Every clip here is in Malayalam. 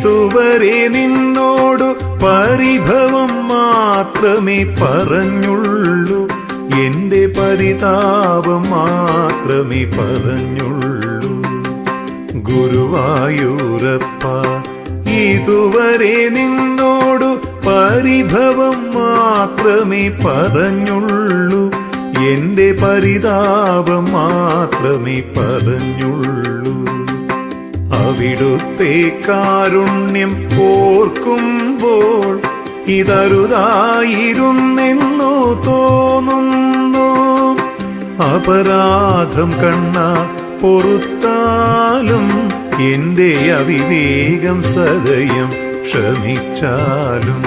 ഇതുവരെ നിന്നോടു പരിഭവം മാത്രമേ പറഞ്ഞുള്ളൂ, എന്റെ പരിതാപം മാത്രമേ പറഞ്ഞുള്ളൂ. ഗുരുവായൂരപ്പ, ഇതുവരെ നിന്നോടു പരിഭവം മാത്രമേ പറഞ്ഞുള്ളൂ, എന്റെ പരിതാപം മാത്രമേ പറഞ്ഞുള്ളൂ. അവിടുത്തെ കാരുണ്യം ഓർക്കുമ്പോൾ ഇതരുതായിരുന്നെന്നു തോന്നുന്നു. അപരാധം കണ്ണാ പൊറുത്താലും എന്റെ അവിവേകം സദയം ക്ഷമിച്ചാലും.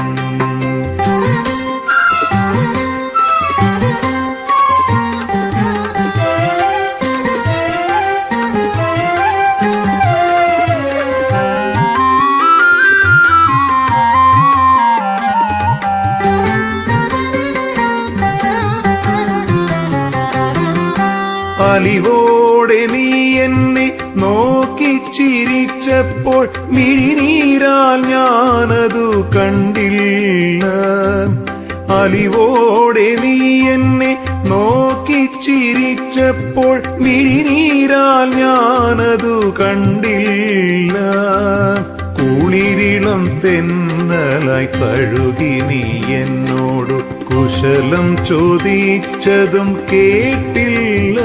അലിവോടെ നീ എന്നെ നോക്കി ചിരിച്ചപ്പോൾ മിഴിനീരാൽ ഞാനതു കണ്ടില്ല. അലിവോടെ നീ എന്നെ നോക്കി ചിരിച്ചപ്പോൾ മിഴിനീരാൽ ഞാനതു കണ്ടില്ല. കുളിരിളം തെന്നലായി തഴുകി നീ എന്നോടു കുശലം ചോദിച്ചതും കേട്ടില്ല.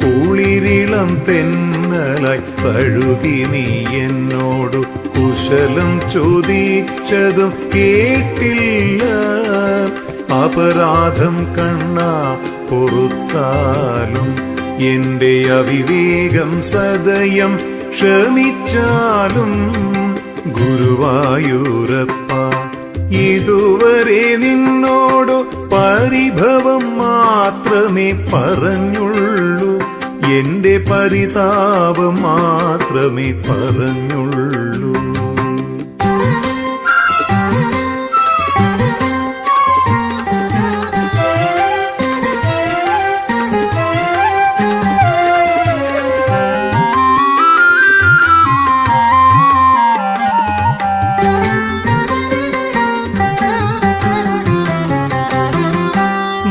കുളിരിളം തെന്നലായി തഴുകി നീ എന്നോടു കുശലം ചോദിച്ചതും കേട്ടില്ല. അപരാധം കണ്ണാ പൊറുത്താലും എന്റെ അവിവേകം സദയം ക്ഷമിച്ചാലും. ഗുരുവായൂരപ്പ, ഇതുവരെ നിന്നോടു പരിഭവം മാത്രമേ പറഞ്ഞുള്ളൂ, എന്റെ പരിതാപം മാത്രമേ പറഞ്ഞുള്ളൂ.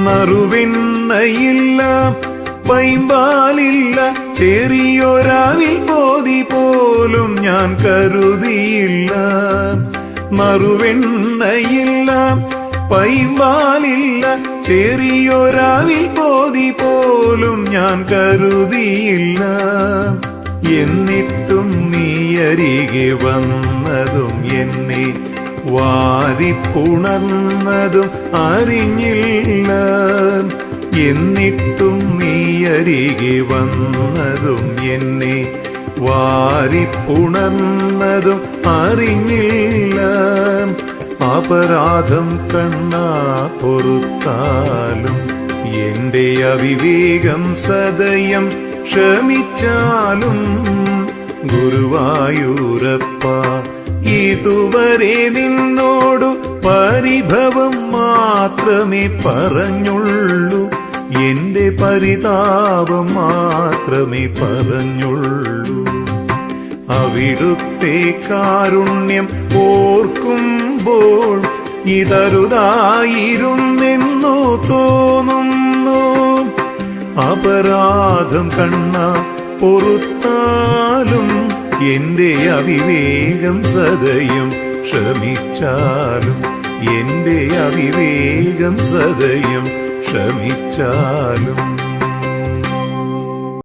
നറുവെണ്ണയില്ല, പൈമ്പാലില്ല, ചെറിയൊരാവിൽ പോതി പോലും ഞാൻ കരുതിയില്ല. നറുവെണ്ണയില്ല, പൈമ്പാലില്ല, ചെറിയൊരാവിൽ പോതി പോലും ഞാൻ കരുതിയില്ല. എന്നിട്ടും നീ അരികെ വന്നതും എന്നെ വാരിപ്പുണർന്നതും അറിഞ്ഞില്ല. എന്നിട്ടും നീ അരികെ വന്നതും എന്നെ വാരിപ്പുണർന്നതും അറിഞ്ഞില്ല. അപരാധം കണ്ണാ പൊറുത്താലും എന്റെ അവിവേകം സദയം ക്ഷമിച്ചാലും. ഗുരുവായൂരപ്പ, ഇതുവരെ നിന്നോടു പരിഭവം മാത്രമേ പറഞ്ഞുള്ളൂ, എന്റെ പരിതാപം മാത്രമേ പറഞ്ഞുള്ളൂ. അവിടുത്തെ കാരുണ്യം ഓർക്കുമ്പോൾ ഇതരുതായിരുന്നെന്നു തോന്നുന്നു. അപരാധം കണ്ണാ പൊറുത്താലും എന്റെ അവിവേകം സദയം ക്ഷമിച്ചാലും, എന്റെ അവിവേകം സദയം ക്ഷമിച്ചാലും.